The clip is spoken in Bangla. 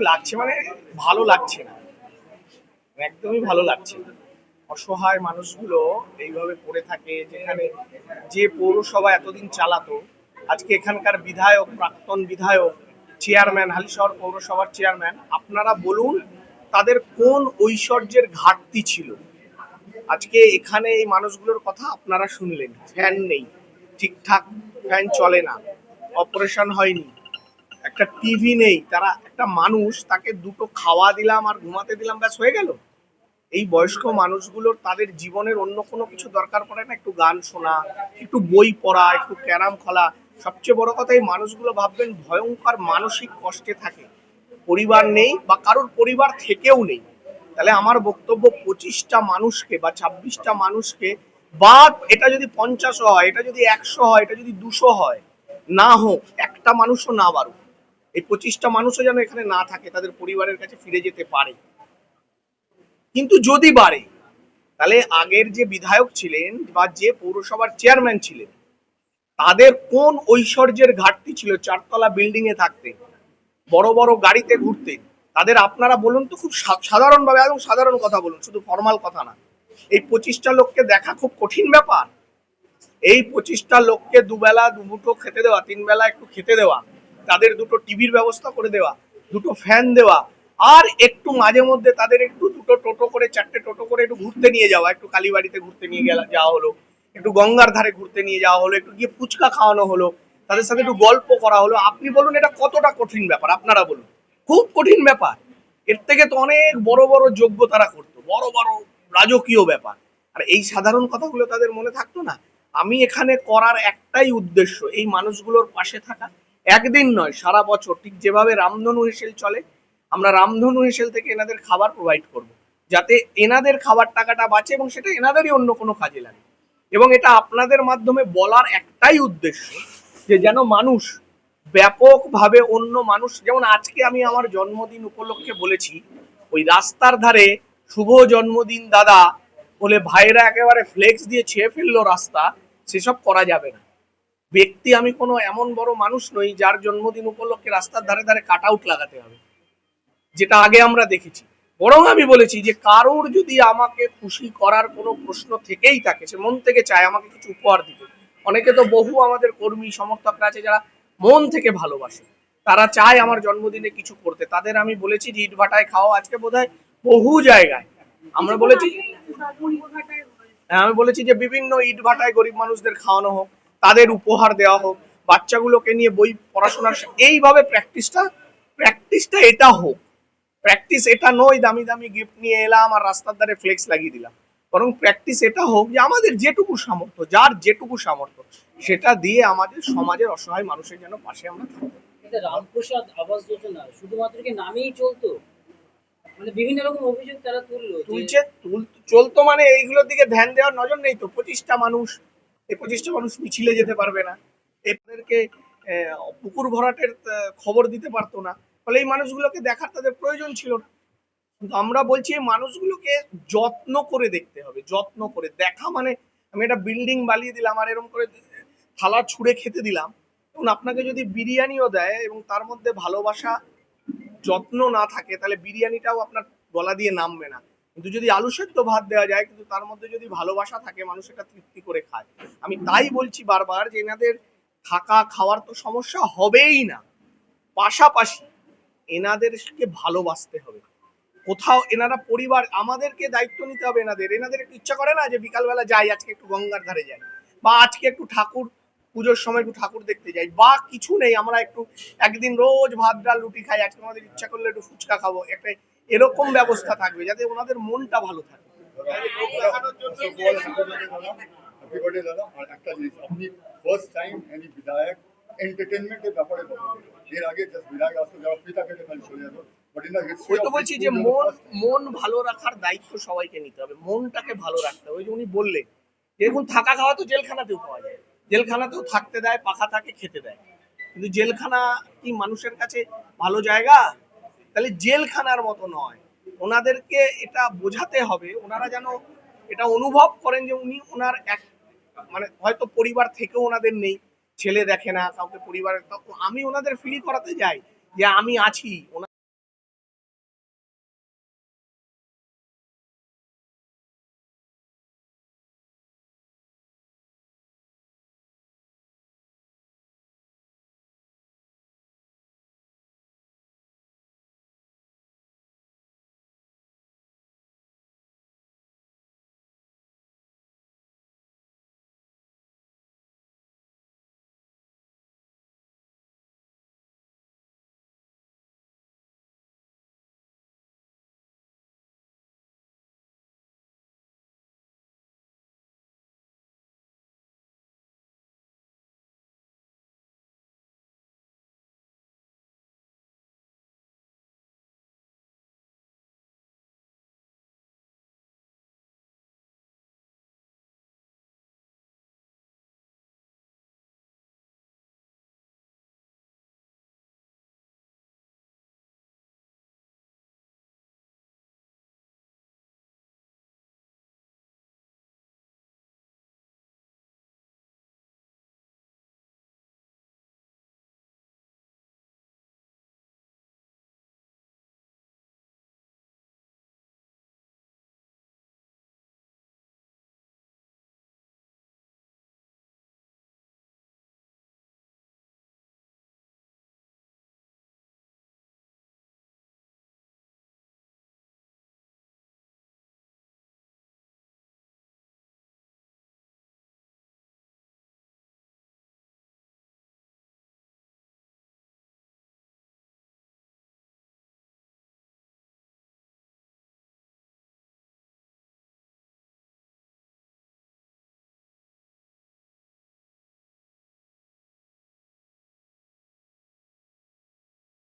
লাগছে, মানে ভালো লাগছে না, একদমই ভালো লাগছে না। অসহায় মানুষগুলো এইভাবে পড়ে থাকে, যেখানে যে পৌরসভা এতদিন চালাতো, আজকে এখানকার বিধায়ক, প্রাক্তন বিধায়ক, চেয়ারম্যান, হালিশহর পৌরসভার চেয়ারম্যান, আপনারা বলুন তাদের কোন ঐশ্বর্যের ঘাটতি ছিল? আজকে এখানে এই মানুষগুলোর কথা আপনারা শুনলেন, ফ্যান নেই, ঠিকঠাক ফ্যান চলে না, অপারেশন হয়নি, একটা টিভি নেই, তারা একটা মানুষ, তাকে দুটো খাওয়া দিলাম আর ঘুমাতে দিলাম, ব্যাস হয়ে গেল। এই বয়স্ক মানুষগুলোর তাদের জীবনের অন্য কোনো কিছু দরকার পড়ে না? একটু গান শোনা, একটু বই পড়া, একটু ক্যারাম খেলা। সবচেয়ে বড় কথা, এই মানুষগুলো ভাববেন ভয়ঙ্কর মানসিক কষ্টে থাকে, পরিবার নেই বা কারোর পরিবার থেকেও নেই। তাহলে আমার বক্তব্য, 25টা মানুষকে বা 26টা মানুষকে, বা এটা যদি 50 হয়, এটা যদি 100 হয়, এটা যদি 200 হয়, না হোক, একটা মানুষও না বাড়ুক, এই 25টা মানুষও যেন এখানে না থাকে, তাদের পরিবারের কাছে ফিরে যেতে পারে। কিন্তু যদি বাড়ে, তাহলে আগের যে বিধায়ক ছিলেন বা যে পৌরসভার চেয়ারম্যান ছিলেন, তাদের কোন ঐশ্বর্যের ঘাটতি ছিল? চারতলা বিল্ডিং এ থাকতে, বড় বড় গাড়িতে ঘুরতে, তাদের আপনারা বলুন তো, খুব সাধারণ ভাবে, একদম সাধারণ কথা বলুন, শুধু ফর্মাল কথা না। এই 25টা লোককে দেখা খুব কঠিন ব্যাপার? এই 25টা লোককে দুবেলা দুমুঠো খেতে দেওয়া, 3 বেলা একটু খেতে দেওয়া, তাদের দুটো টিভির ব্যবস্থা করে দেওয়া, দুটো ফ্যান দেওয়া, আর একটু মাঝে মধ্যে তাদের একটু দুটো টোটো করে, 4টে টোটো করে একটু ঘুরতে নিয়ে যাওয়া, একটু কালীবাড়িতে ঘুরতে নিয়ে যাওয়া হলো, একটু গঙ্গার ধারে ঘুরতে নিয়ে যাওয়া হলো, একটু গিয়ে ফুচকা খাওয়ানো হলো, তাদের সাথে একটু গল্প করা হলো। আপনি বলুন এটা কতটা কঠিন ব্যাপার? আপনারা বলুন। খুব কঠিন ব্যাপার। এর থেকে তো অনেক বড় বড় যোগ্য তারা করতো, বড় বড় রাজকীয় ব্যাপার। আর এই সাধারণ কথাগুলো তাদের মনে থাকতো না। আমি এখানে করার একটাই উদ্দেশ্য, এই মানুষগুলোর পাশে থাকা। একদিন নয়, সারা বছর, ঠিক যেভাবে রামধনু হেসেল চলে, আমরা রামধনু হেসেল থেকে এনাদের খাবার প্রোভাইড করব, যাতে এনাদের খাবার টাকাটা বাঁচে এবং সেটা এনাদেরই অন্য কোনো কাজে লাগে। এবং এটা আপনাদের মাধ্যমে বলার একটাই উদ্দেশ্য, যে যেন মানুষ ব্যাপকভাবে, অন্য মানুষ, যেমন আজকে আমি আমার জন্মদিন উপলক্ষে বলেছি, ওই রাস্তার ধারে শুভ জন্মদিন দাদা বলে ভাইরা একেবারে ফ্লেক্স দিয়ে ছেয়ে ফেললো রাস্তা, সেসব করা যাবে না। ব্যক্তি, আমি কোনো এমন বড় মানুষ নই যার জন্মদিন উপলক্ষে রাস্তার ধারে ধারে কাট আউট লাগাতে হবে, যেটা আগে আমরা দেখেছি। বরং আমি বলেছি যে কারোর যদি আমাকে খুশি করার কোনো প্রশ্ন থেকেই থাকে, সে মন থেকে চায় আমাকে কিছু উপহার দিতে, অনেকে তো বহু আমাদের কর্মী সমর্থকরা আছে যারা মন থেকে ভালোবাসে, তারা চায় আমার জন্মদিনে কিছু করতে, তাদের আমি বলেছি যে ইটভাটায় খাওয়া, আজকে বোধহয় বহু জায়গায় আমরা বলেছি, হ্যাঁ, আমি বলেছি যে বিভিন্ন ইটভাটায় গরিব মানুষদের খাওয়ানো হোক, তাদের উপহার দেওয়া হোক, বাচ্চাগুলোকে নিয়ে বই পড়াশোনার, এইভাবে প্র্যাকটিসটা এটা হোক। প্র্যাকটিস এটা নয় দামি দামি গিফট নিয়ে এলাম আর রাস্তার ধারে ফ্লেক্স লাগিয়ে দিলাম, বরং প্র্যাকটিস এটা হোক যে আমাদের যেটুকু সামর্থ্য, যার যেটুকু সামর্থ্য, সেটা দিয়ে আমাদের সমাজের অসহায় মানুষের জন্য পাশে আমরা থাকবো। রামপ্রসাদ আবাস যোজনা শুধুমাত্র কি নামেই চলতো? মানে বিভিন্ন রকম অভিযোগ তারা চলতো, মানে এইগুলোর দিকে ধ্যান দেওয়ার নজর নেই তো। 25টা মানুষ, এই 25টা মানুষ মিছিলে যেতে পারবে না, এদেরকে পুকুর ভরাটের খবর দিতে পারতো না, ফলে এই মানুষগুলোকে দেখার তাদের প্রয়োজন ছিল না। কিন্তু আমরা বলছি এই মানুষগুলোকে যত্ন করে দেখতে হবে, যত্ন করে দেখা, মানে আমি একটা বিল্ডিং বানিয়ে দিলাম আর এরকম করে থালা ছুঁড়ে খেতে দিলাম, এবং আপনাকে যদি বিরিয়ানিও দেয় এবং তার মধ্যে ভালোবাসা, যত্ন না থাকে, তাহলে বিরিয়ানিটাও আপনার গলা দিয়ে নামবে না। কিন্তু যদি আলু সেদ্ধ ভাত দেওয়া যায়, কিন্তু তার মধ্যে যদি ভালোবাসা থাকে, মানুষ এটা তৃপ্তি করে খায়। আমি তাই বলছি বারবার যে এনাদের থাকা খাওয়ার তো সমস্যা হবেই না, পাশাপাশি এনাদেরকে ভালোবাসতে হবে। কোথাও এনারা পরিবার, আমাদেরকে দায়িত্ব নিতে হবে এনাদের। এনাদের একটু ইচ্ছা করে না যে বিকালবেলা যাই, আজকে একটু গঙ্গার ধারে যাই, বা আজকে একটু ঠাকুর পুজোর সময় একটু ঠাকুর দেখতে যাই, বা কিছু নেই, আমরা একটু একদিন রোজ ভাত ডাল রুটি খাই, আজকে আমাদের ইচ্ছা করলে একটু ফুচকা খাবো, একটা এরকম ব্যবস্থা থাকবে যাতে ওনাদের মনটা ভালো থাকে। ফার্স্ট টাইম এনি বিধায়ক এন্টারটেইনমেন্টের ব্যাপারে বলবো, এর আগে জাস্ট বিধায়ক আসতো যারা পিতা কেটে ফেল চলে যেত, বাট ইন দ্য হিস্ট্রি ওই তো বলছি যে মন ভালো রাখার দায়িত্ব সবাইকে নিতে হবে, মনটাকে ভালো রাখতে হবে। ওই যে উনি বললেন, দেখুন থাকা খাওয়া তো জেলখানাতেও পাওয়া যায়, জেলখানাতেও থাকতে দেয়, পাখা থাকে, খেতে দেয়, কিন্তু জেলখানা কি মানুষের কাছে ভালো জায়গা? তাহলে জেলখানার মতো নয়, ওনাদেরকে এটা বোঝাতে হবে, ওনারা যেন এটা অনুভব করেন যে উনি ওনার এক, মানে হয়তো পরিবার থেকেও ওনাদের নেই, ছেলে দেখে না কাউকে, পরিবারের, আমি ওনাদের ফিল করাতে যাই যে আমি আছি।